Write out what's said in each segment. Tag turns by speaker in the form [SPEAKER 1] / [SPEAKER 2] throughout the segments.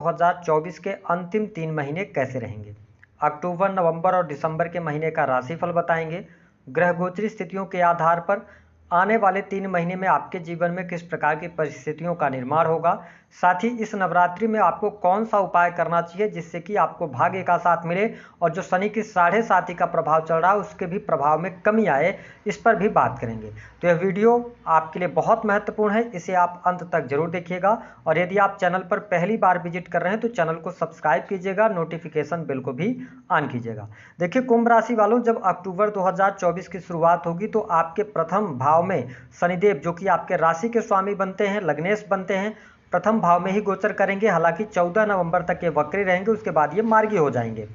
[SPEAKER 1] 2024 के अंतिम 3 महीने कैसे रहेंगे। अक्टूबर, नवंबर और दिसंबर के महीने का राशिफल बताएंगे। ग्रह गोचरी स्थितियों के आधार पर आने वाले 3 महीने में आपके जीवन में किस प्रकार की परिस्थितियों का निर्माण होगा। साथ ही इस नवरात्रि में आपको कौन सा उपाय करना चाहिए जिससे कि आपको भाग्य का साथ मिले और जो शनि की 7.5 का प्रभाव चल रहा है उसके भी प्रभाव में कमी आए, इस पर भी बात करेंगे। तो यह वीडियो आपके लिए बहुत महत्वपूर्ण है, इसे आप अंत तक जरूर देखिएगा। और यदि आप चैनल पर पहली बार विजिट कर रहे हैं तो चैनल को सब्सक्राइब कीजिएगा, नोटिफिकेशन बेल को भी ऑन कीजिएगा। देखिए कुंभ राशि वालों, जब अक्टूबर 2024 की शुरुआत होगी तो आपके प्रथम भाव में शनिदेव, जो कि आपके राशि के स्वामी बनते हैं, लग्नेश बनते हैं, प्रथम भाव में ही गोचर करेंगे। हालांकि 14 नवंबर तक ये वक्री रहेंगे, उसके बाद ये मार्गी हो जाएंगे।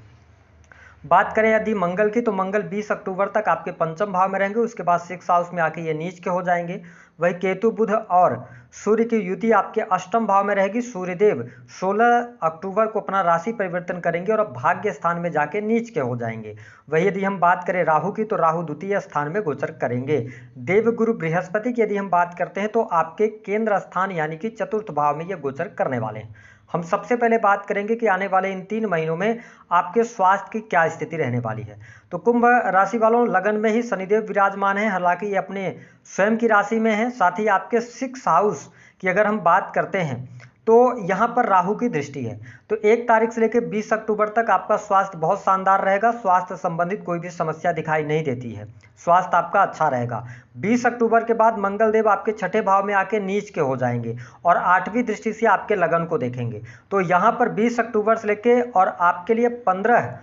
[SPEAKER 1] बात करें यदि मंगल की, तो मंगल 20 अक्टूबर तक आपके पंचम भाव में रहेंगे, उसके बाद 6 हाउस में आके ये नीच के हो जाएंगे। वही केतु, बुध और सूर्य की युति आपके अष्टम भाव में रहेगी। सूर्यदेव 16 अक्टूबर को अपना राशि परिवर्तन करेंगे और अब भाग्य स्थान में जाके नीच के हो जाएंगे। वही यदि हम बात करें राहु की, तो राहु द्वितीय स्थान में गोचर करेंगे। देव गुरु बृहस्पति की यदि हम बात करते हैं तो आपके केंद्र स्थान यानी कि चतुर्थ भाव में ये गोचर करने वाले हैं। हम सबसे पहले बात करेंगे कि आने वाले इन 3 महीनों में आपके स्वास्थ्य की क्या स्थिति रहने वाली है। तो कुंभ राशि वालों, लगन में ही शनिदेव विराजमान है, हालांकि ये अपने स्वयं की राशि में है। साथ ही आपके 6 हाउस की अगर हम बात करते हैं तो यहाँ पर राहु की दृष्टि है। तो 1 तारीख से लेकर 20 अक्टूबर तक आपका स्वास्थ्य बहुत शानदार रहेगा। स्वास्थ्य संबंधित कोई भी समस्या दिखाई नहीं देती है, स्वास्थ्य आपका अच्छा रहेगा। 20 अक्टूबर के बाद मंगल देव आपके 6ठे भाव में आके नीच के हो जाएंगे और 8वीं दृष्टि से आपके लगन को देखेंगे। तो यहाँ पर 20 अक्टूबर से लेके और आपके लिए 15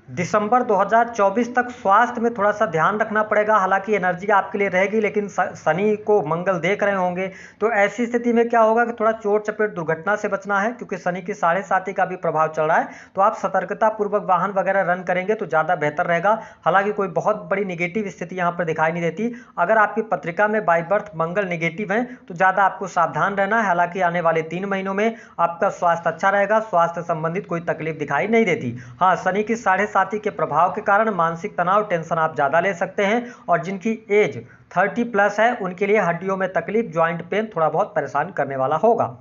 [SPEAKER 1] दिसंबर 2024 तक स्वास्थ्य में थोड़ा सा ध्यान रखना पड़ेगा। हालांकि एनर्जी आपके लिए रहेगी, लेकिन शनि को मंगल देख रहे होंगे, तो ऐसी स्थिति में क्या होगा कि थोड़ा चोट चपेट दुर्घटना से बचना है, क्योंकि शनि की 7.5 का भी प्रभाव चल रहा है। तो आप सतर्कता पूर्वक वाहन वगैरह रन करेंगे तो ज़्यादा बेहतर रहेगा। हालांकि कोई बहुत बड़ी निगेटिव स्थिति यहाँ पर दिखाई नहीं देती। अगर आपकी पत्रिका में बाई बर्थ मंगल निगेटिव है तो ज़्यादा आपको सावधान रहना है। हालांकि आने वाले 3 महीनों में आपका स्वास्थ्य अच्छा रहेगा, स्वास्थ्य संबंधित कोई तकलीफ दिखाई नहीं देती। हाँ, शनि की 7.5 के प्रभाव के कारण मानसिक तनाव, टेंशन आप ज़्यादा ले सकते हैं। और जिनकी एज 30+ है उनके लिए हड्डियों में तकलीफ, ज्वाइंट पेन थोड़ा बहुत परेशान करने वाला होगा।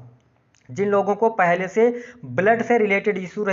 [SPEAKER 1] जिन लोगों को पहले से ब्लड से रिलेटेड इशू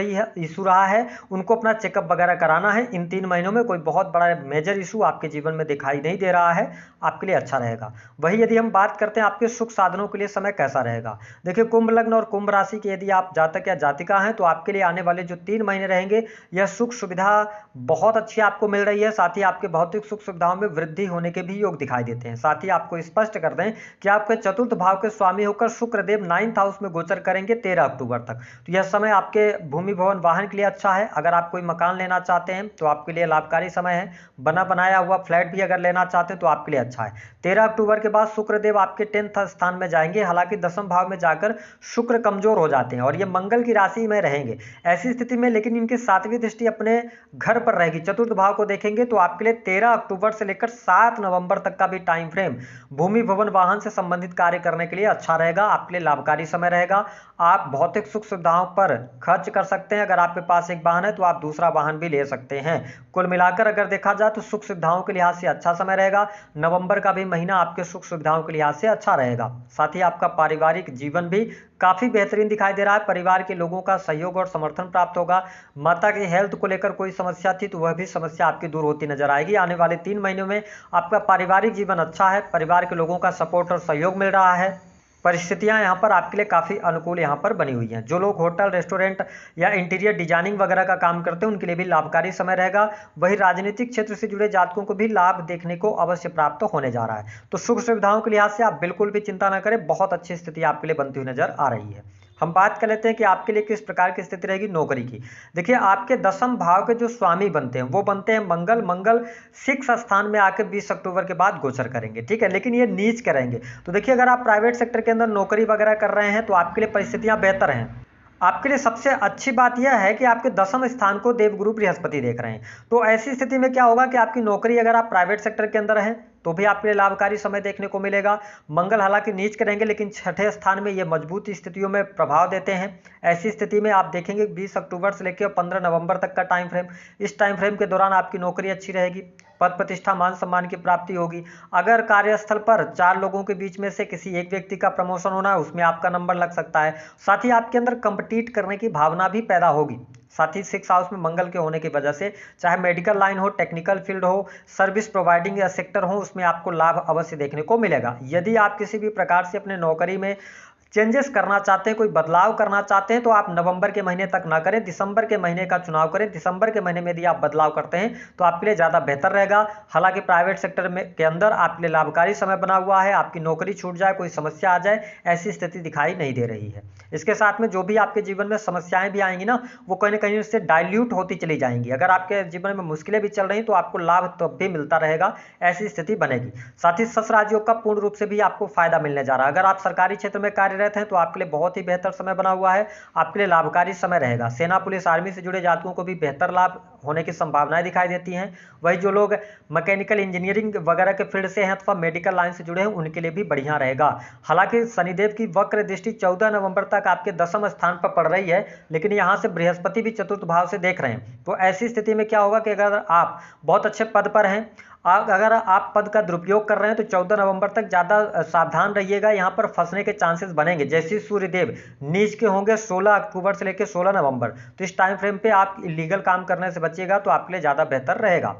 [SPEAKER 1] रहा है उनको अपना चेकअप वगैरह कराना है। इन 3 महीनों में कोई बहुत बड़ा मेजर इशू आपके जीवन में दिखाई नहीं दे रहा है, आपके लिए अच्छा रहेगा। वही यदि हम बात करते हैं आपके सुख साधनों के लिए समय कैसा रहेगा। देखिए कुंभ लग्न और कुंभ राशि के यदि आप जातक या जातिका हैं तो आपके लिए आने वाले जो 3 महीने रहेंगे यह सुख सुविधा बहुत अच्छी आपको मिल रही है। साथ ही आपके भौतिक सुख सुविधाओं में वृद्धि होने के भी योग दिखाई देते हैं। साथ ही आपको स्पष्ट कर दें कि आपके चतुर्थ भाव के स्वामी होकर शुक्रदेव 9th हाउस में गोचर करेंगे 13 अक्टूबर तक। तो यह समय आपके भूमि भवन वाहन के लिए अच्छा है। अगर आप कोई मकान लेना चाहते हैं तो आपके लिए लाभकारी समय है। बना बनाया हुआ फ्लैट भी अगर लेना चाहते हैं तो आपके लिए अच्छा है। 13 अक्टूबर के बाद शुक्रदेव आपके 10th स्थान में जाएंगे। हालांकि 10th भाव में जाकर शुक्र कमजोर हो जाते हैं और ये मंगल की राशि में रहेंगे। ऐसी स्थिति में लेकिन इनकी 7वीं दृष्टि अपने घर पर रहेगी, चतुर्थ भाव को देखेंगे। तो आपके लिए 13 अक्टूबर से लेकर 7 नवंबर तक का भी टाइम फ्रेम भूमि भवन वाहन से संबंधित कार्य करने के लिए अच्छा रहेगा, आपके लिए लाभकारी समय रहेगा। आप भौतिक सुख सुविधाओं पर खर्च कर सकते हैं। अगर आपके पास एक वाहन है तो आप दूसरा वाहन भी ले सकते हैं। कुल मिलाकर अगर देखा जाए तो सुख सुविधाओं के लिहाज से अच्छा समय रहेगा। नवंबर का भी महीना आपके सुख सुविधाओं के लिहाज से अच्छा रहेगा। साथ ही आपका पारिवारिक जीवन भी काफी बेहतरीन दिखाई दे रहा है। परिवार के लोगों का सहयोग और समर्थन प्राप्त होगा। माता की हेल्थ को लेकर कोई समस्या थी तो वह भी समस्या आपकी दूर होती नजर आएगी। आने वाले 3 महीनों में आपका पारिवारिक जीवन अच्छा है, परिवार के लोगों का सपोर्ट और सहयोग मिल रहा है। परिस्थितियां यहाँ पर आपके लिए काफ़ी अनुकूल यहाँ पर बनी हुई हैं। जो लोग होटल, रेस्टोरेंट या इंटीरियर डिजाइनिंग वगैरह का काम करते हैं उनके लिए भी लाभकारी समय रहेगा। वही राजनीतिक क्षेत्र से जुड़े जातकों को भी लाभ देखने को अवश्य प्राप्त होने जा रहा है। तो सुख सुविधाओं के लिहाज से आप बिल्कुल भी चिंता न करें, बहुत अच्छी स्थिति आपके लिए बनती हुई नजर आ रही है। हम बात कर लेते हैं कि आपके लिए किस प्रकार की स्थिति रहेगी नौकरी की। देखिए आपके 10th भाव के जो स्वामी बनते हैं वो बनते हैं मंगल। मंगल 6 स्थान में आके 20 अक्टूबर के बाद गोचर करेंगे, ठीक है, लेकिन ये नीच करेंगे। तो देखिए अगर आप प्राइवेट सेक्टर के अंदर नौकरी वगैरह कर रहे हैं तो आपके लिए परिस्थितियां बेहतर हैं। आपके लिए सबसे अच्छी बात यह है कि आपके 10th स्थान को देवगुरु बृहस्पति देख रहे हैं। तो ऐसी स्थिति में क्या होगा कि आपकी नौकरी, अगर आप प्राइवेट सेक्टर के अंदर हैं तो भी आपके लिए लाभकारी समय देखने को मिलेगा। मंगल हालांकि नीच के रहेंगे, लेकिन छठे स्थान में ये मजबूत स्थितियों में प्रभाव देते हैं। ऐसी स्थिति में आप देखेंगे 20 अक्टूबर से लेकर 15 नवंबर तक का टाइम फ्रेम, इस टाइम फ्रेम के दौरान आपकी नौकरी अच्छी रहेगी, पद प्रतिष्ठा मान सम्मान की प्राप्ति होगी। अगर कार्यस्थल पर 4 लोगों के बीच में से किसी एक व्यक्ति का प्रमोशन होना है, उसमें आपका नंबर लग सकता है। साथ ही आपके अंदर कंपीट करने की भावना भी पैदा होगी। साथ ही 6 हाउस में मंगल के होने की वजह से चाहे मेडिकल लाइन हो, टेक्निकल फील्ड हो, सर्विस प्रोवाइडिंग या सेक्टर हो, उसमें आपको लाभ अवश्य देखने को मिलेगा। यदि आप किसी भी प्रकार से अपने नौकरी में चेंजेस करना चाहते हैं, कोई बदलाव करना चाहते हैं, तो आप नवंबर के महीने तक ना करें, दिसंबर के महीने का चुनाव करें। दिसंबर के महीने में यदि आप बदलाव करते हैं तो आपके लिए ज़्यादा बेहतर रहेगा। हालांकि प्राइवेट सेक्टर में के अंदर आपके लिए लाभकारी समय बना हुआ है, आपकी नौकरी छूट जाए, कोई समस्या आ जाए, ऐसी स्थिति दिखाई नहीं दे रही है। इसके साथ में जो भी आपके जीवन में समस्याएं भी आएंगी ना, वो कहीं ना कहीं उससे डाइल्यूट होती चली जाएंगी। अगर आपके जीवन में मुश्किलें भी चल रही तो आपको लाभ तब भी मिलता रहेगा, ऐसी स्थिति बनेगी। साथ ही सस राजयोग का पूर्ण रूप से भी आपको फायदा मिलने जा रहा है। अगर आप सरकारी क्षेत्र में कार्यरत हैं तो आपके लिए बहुत ही बेहतर समय बना हुआ है, आपके लिए लाभकारी समय रहेगा। सेना, पुलिस, आर्मी से जुड़े जातकों को भी बेहतर लाभ होने की संभावनाएं दिखाई देती हैं। वही जो लोग मैकेनिकल इंजीनियरिंग वगैरह के फील्ड से हैं अथवा मेडिकल लाइन से जुड़े हैं, उनके लिए भी बढ़िया रहेगा। हालांकि शनिदेव की वक्र दृष्टि 14 नवंबर तक आपके 10वें स्थान पर पड़ रही है, लेकिन यहां से बृहस्पति भी चतुर्थ भाव से देख रहे हैं। तो ऐसी स्थिति में क्या होगा कि अगर आप बहुत अच्छे पद पर हैं, अगर आप पद का दुरुपयोग कर रहे हैं, तो 14 नवंबर तक ज़्यादा सावधान रहिएगा, यहाँ पर फंसने के चांसेस बनेंगे। जैसे सूर्यदेव नीच के होंगे 16 अक्टूबर से लेकर 16 नवंबर, तो इस टाइम फ्रेम पे आप इलीगल काम करने से बचिएगा, तो आपके लिए ज़्यादा बेहतर रहेगा।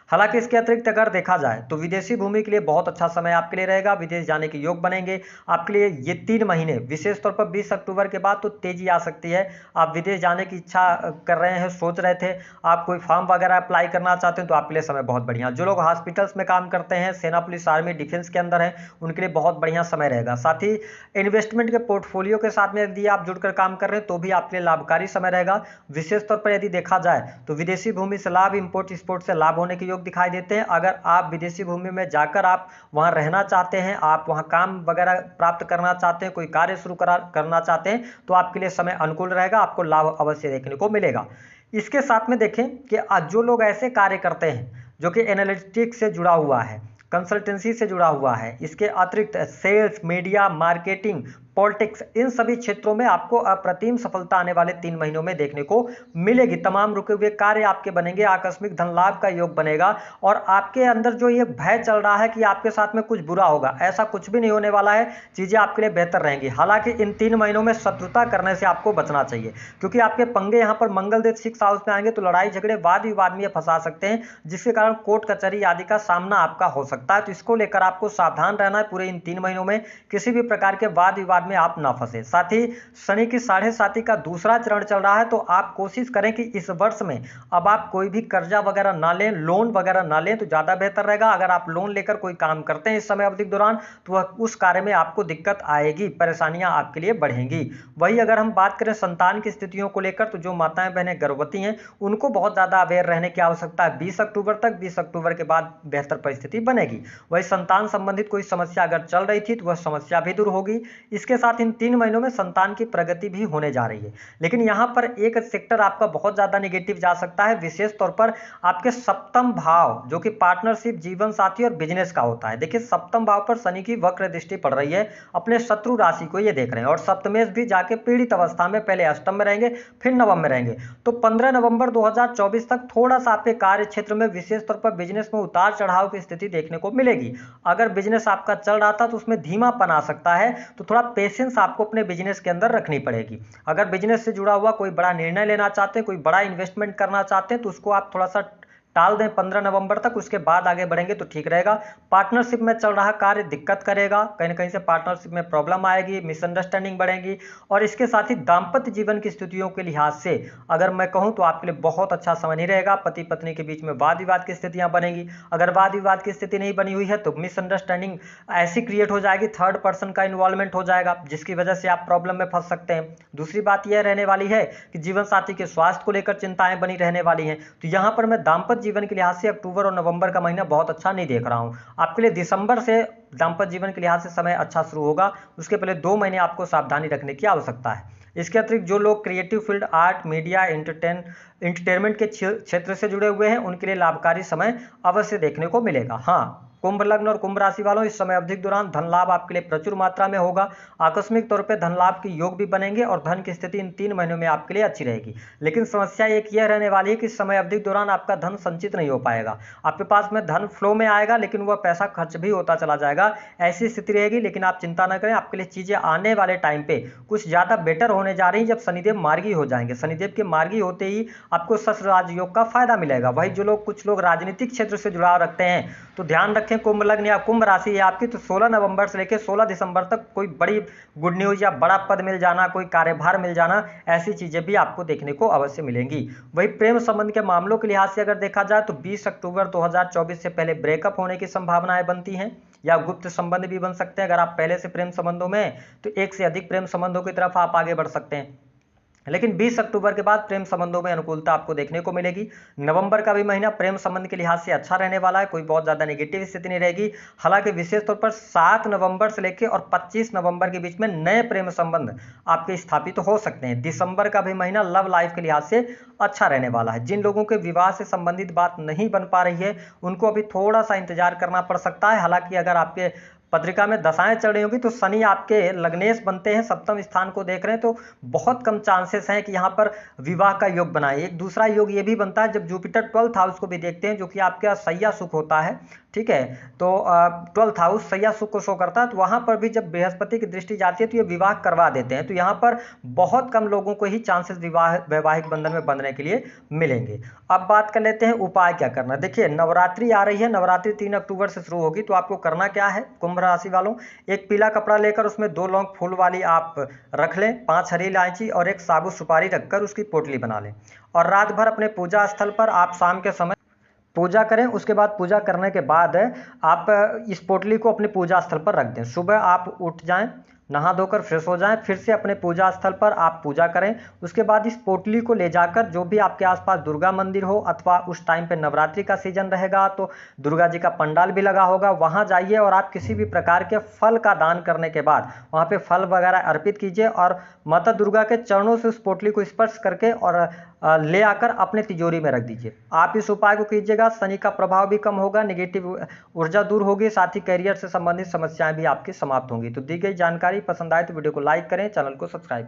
[SPEAKER 1] हालांकि इसके अतिरिक्त अगर देखा जाए तो विदेशी भूमि के लिए बहुत अच्छा समय आपके लिए रहेगा, विदेश जाने के योग बनेंगे आपके लिए। ये 3 महीने विशेष तौर पर 20 अक्टूबर के बाद तो तेजी आ सकती है। आप विदेश जाने की इच्छा कर रहे हैं, सोच रहे थे, आप कोई फॉर्म वगैरह अप्लाई करना चाहते हैं, तो आपके लिए समय बहुत बढ़िया। जो लोग हॉस्पिटल्स में काम करते हैं, सेना, पुलिस, आर्मी, डिफेंस के अंदर हैं, उनके लिए बहुत बढ़िया समय रहेगा। साथ ही इन्वेस्टमेंट के पोर्टफोलियो के साथ में यदि आप जुड़कर काम कर रहे हैं तो भी आपके लिए लाभकारी समय रहेगा। विशेष तौर पर यदि देखा जाए तो विदेशी भूमि से लाभ, इंपोर्ट एक्सपोर्ट से लाभ होने के योग दिखाई देते हैं। अगर आप विदेशी भूमि में जाकर आप वहां रहना चाहते हैं, आप वहां काम वगैरह प्राप्त करना चाहते हैं, कोई कार्य शुरू करना चाहते हैं, तो आपके लिए समय अनुकूल रहेगा, आपको लाभ अवश्य देखने को मिलेगा। इसके साथ में देखें कि आज जो लोग ऐसे कार्य करते हैं जो कि एनालिटिक्स से जुड़ा हुआ है, कंसल्टेंसी से जुड़ा हुआ है, इसके अतिरिक्त सेल्स, मीडिया, मार्केटिंग, पॉलिटिक्स, इन सभी क्षेत्रों में आपको अप्रतिम सफलता आने वाले 3 महीनों में देखने को मिलेगी। तमाम रुके हुए कार्य आपके बनेंगे, आकस्मिक धन लाभ का योग बनेगा, और आपके अंदर जो ये भय चल रहा है कि आपके साथ में कुछ बुरा होगा, ऐसा कुछ भी नहीं होने वाला है। चीजें आपके लिए बेहतर रहेंगी। हालांकि इन 3 महीनों में शत्रुता करने से आपको बचना चाहिए, क्योंकि आपके पंगे यहाँ पर मंगल देव 6 हाउस में आएंगे तो लड़ाई झगड़े, वाद विवाद में फंसा सकते हैं, जिसके कारण कोर्ट कचहरी आदि का सामना आपका हो सकता है। तो इसको लेकर आपको सावधान रहना है। पूरे इन 3 महीनों में किसी भी प्रकार के वाद विवाद में आप ना फंसे। साथ ही शनि की 7.5 का दूसरा चरण चल रहा है, तो आप कोशिश करें कि इस वर्ष में अब आप कोई भी कर्जा वगैरह ना लें, लोन वगैरह ना लें, तो ज्यादा बेहतर रहेगा। अगर आप लोन लेकर कोई काम करते हैं इस समय अवधि के दौरान, तो उस कार्य में आपको दिक्कत आएगी, परेशानियां आपके लिए बढ़ेंगी। वही अगर हम बात करें संतान की स्थितियों को लेकर, तो जो माताएं बहनें गर्भवती हैं उनको बहुत ज्यादा अवेयर रहने की आवश्यकता है 20 अक्टूबर तक। 20 अक्टूबर के बाद बेहतर परिस्थिति बनेगी। वही संतान संबंधित कोई समस्या अगर चल रही थी तो वह समस्या भी दूर होगी। इसके साथ इन 3 महीनों में संतान की प्रगति भी होने जा रही है। लेकिन यहां पर एक सेक्टर आपका बहुत ज्यादा नेगेटिव जा सकता है, विशेष तौर पर आपके सप्तम भाव, जो कि पार्टनरशिप, जीवन साथी और बिजनेस का होता है। देखिए सप्तम भाव पर शनि की वक्र दृष्टि पड़ रही है, अपने शत्रु राशि को ये देख रहे हैं, और सप्तमेश भी जाके पीड़ित अवस्था में पहले अष्टम में रहेंगे, फिर नवम में रहेंगे। तो 15 नवंबर 2024 तक थोड़ा सा आपके कार्य क्षेत्र में, विशेष तौर पर बिजनेस में उतार चढ़ाव की स्थिति देखने को मिलेगी। अगर बिजनेस आपका चल रहा था तो उसमें धीमापन आ सकता है, तो थोड़ा पेशेंस आपको अपने बिजनेस के अंदर रखनी पड़ेगी। अगर बिजनेस से जुड़ा हुआ कोई बड़ा निर्णय लेना चाहते हैं, कोई बड़ा इन्वेस्टमेंट करना चाहते हैं, तो उसको आप थोड़ा सा टाल दें 15 नवंबर तक, उसके बाद आगे बढ़ेंगे तो ठीक रहेगा। पार्टनरशिप में चल रहा कार्य दिक्कत करेगा, कहीं ना कहीं से पार्टनरशिप में प्रॉब्लम आएगी, मिसअंडरस्टैंडिंग बढ़ेगी। और इसके साथ ही दाम्पत्य जीवन की स्थितियों के लिहाज से अगर मैं कहूं तो आपके लिए बहुत अच्छा समय नहीं रहेगा। पति पत्नी के बीच में वाद विवाद की स्थितियां बनेगी। अगर वाद विवाद की स्थिति नहीं बनी हुई है तो मिसअंडरस्टैंडिंग ऐसी क्रिएट हो जाएगी, थर्ड पर्सन का इन्वॉल्वमेंट हो जाएगा, जिसकी वजह से आप प्रॉब्लम में फंस सकते हैं। दूसरी बात यह रहने वाली है कि जीवन साथी के स्वास्थ्य को लेकर चिंताएं बनी रहने वाली हैं। तो यहां पर मैं दाम्पत्य जीवन के लिहाज से अक्टूबर और नवंबर का महीना बहुत अच्छा नहीं देख रहा हूं। आपके लिए दिसंबर से दाम्पत्य जीवन के लिहाज से समय अच्छा शुरू होगा, उसके पहले 2 महीने आपको सावधानी रखने की आवश्यकता है। इसके अतिरिक्त जो लोग creative field, art, media, entertainment के क्षेत्र से जुड़े हुए हैं, उनके लिए लाभकारी समय अवश्य देखने को मिलेगा। हाँ, कुंभ लग्न और कुंभ राशि वालों, इस समय अवधि के दौरान धन लाभ आपके लिए प्रचुर मात्रा में होगा। आकस्मिक तौर पे धन लाभ के योग भी बनेंगे और धन की स्थिति इन 3 महीनों में आपके लिए अच्छी रहेगी। लेकिन समस्या एक यह रहने वाली है कि इस समय अवधि के दौरान आपका धन संचित नहीं हो पाएगा। आपके पास में धन फ्लो में आएगा लेकिन वह पैसा खर्च भी होता चला जाएगा, ऐसी स्थिति रहेगी। लेकिन आप चिंता न करें, आपके लिए चीजें आने वाले टाइम पे कुछ ज्यादा बेटर होने जा रही हैं जब शनिदेव मार्गी हो जाएंगे। शनिदेव के मार्गी होते ही आपको शस्त्र राजयोग का फायदा मिलेगा। वही जो लोग, कुछ लोग राजनीतिक क्षेत्र से जुड़ाव रखते हैं तो ध्यान रखें, कुंभ लग्न या कुंभ राशि है आपकी, तो 16 नवंबर से लेकर 16 दिसंबर तक कोई बड़ी गुड न्यूज या बड़ा पद मिल जाना, कोई कार्यभार मिल जाना, ऐसी चीजें भी आपको देखने को अवश्य मिलेंगी। वही प्रेम संबंध के मामलों के लिहाज से अगर देखा जाए तो 20 अक्टूबर 2024 से पहले ब्रेकअप होने की संभावनाएं बनती हैं या गुप्त संबंध भी बन सकते हैं। अगर आप पहले से प्रेम संबंधों में हैं तो एक से अधिक प्रेम संबंधों की तरफ आप आगे बढ़ सकते हैं। लेकिन 20 अक्टूबर के बाद प्रेम संबंधों में अनुकूलता आपको देखने को मिलेगी। नवंबर का भी महीना प्रेम संबंध के लिहाज से अच्छा रहने वाला है, कोई बहुत ज्यादा नेगेटिव स्थिति नहीं रहेगी। हालांकि विशेष तौर पर 7 नवंबर से लेकर और 25 नवंबर के बीच में नए प्रेम संबंध आपके स्थापित हो सकते हैं। दिसंबर का भी महीना लव लाइफ के लिहाज से अच्छा रहने वाला है। जिन लोगों के विवाह से संबंधित बात नहीं बन पा रही है उनको अभी थोड़ा सा इंतजार करना पड़ सकता है। हालांकि अगर आपके पत्रिका में दशाएं चल रही होगी तो शनि आपके लग्नेश बनते हैं, सप्तम स्थान को देख रहे हैं, तो बहुत कम चांसेस हैं कि यहाँ पर विवाह का योग बनाए। एक दूसरा योग ये भी बनता है जब जुपिटर 12th हाउस को भी देखते हैं, जो कि आपका सैया सुख होता है, ठीक है। तो 12th हाउस सैया सुख को शो करता है, तो वहां पर भी जब बृहस्पति की दृष्टि जाती है तो ये विवाह करवा देते हैं। तो यहाँ पर बहुत कम लोगों को ही चांसेस वैवाहिक बंधन में बंधने के लिए मिलेंगे। अब बात कर लेते हैं उपाय क्या करना। देखिए, नवरात्रि आ रही है, नवरात्रि 3 अक्टूबर से शुरू होगी, तो आपको करना क्या है, कुंभ राशि वालों, एक पीला कपड़ा लेकर उसमें 2 लौंग फूल वाली आप रख लें, 5 हरी इलायची और एक साबुत सुपारी रखकर उसकी पोटली बना लें और रात भर अपने पूजा स्थल पर आप शाम के समय पूजा करें। उसके बाद पूजा करने के बाद आप इस पोटली को अपने पूजा स्थल पर रख दें। सुबह आप उठ जाएं, नहा धोकर फ्रेश हो जाएं, फिर से अपने पूजा स्थल पर आप पूजा करें। उसके बाद इस पोटली को ले जाकर जो भी आपके आसपास दुर्गा मंदिर हो, अथवा उस टाइम पे नवरात्रि का सीजन रहेगा तो दुर्गा जी का पंडाल भी लगा होगा, वहां जाइए और आप किसी भी प्रकार के फल का दान करने के बाद वहां पे फल वगैरह अर्पित कीजिए और माता दुर्गा के चरणों से उस पोटली को स्पर्श करके और ले आकर अपने तिजोरी में रख दीजिए। आप इस उपाय को कीजिएगा, शनि का प्रभाव भी कम होगा, नेगेटिव ऊर्जा दूर होगी, साथ ही करियर से संबंधित समस्याएं भी आपकी समाप्त होंगी। तो दी गई जानकारी पसंद आए तो वीडियो को लाइक करें, चैनल को सब्सक्राइब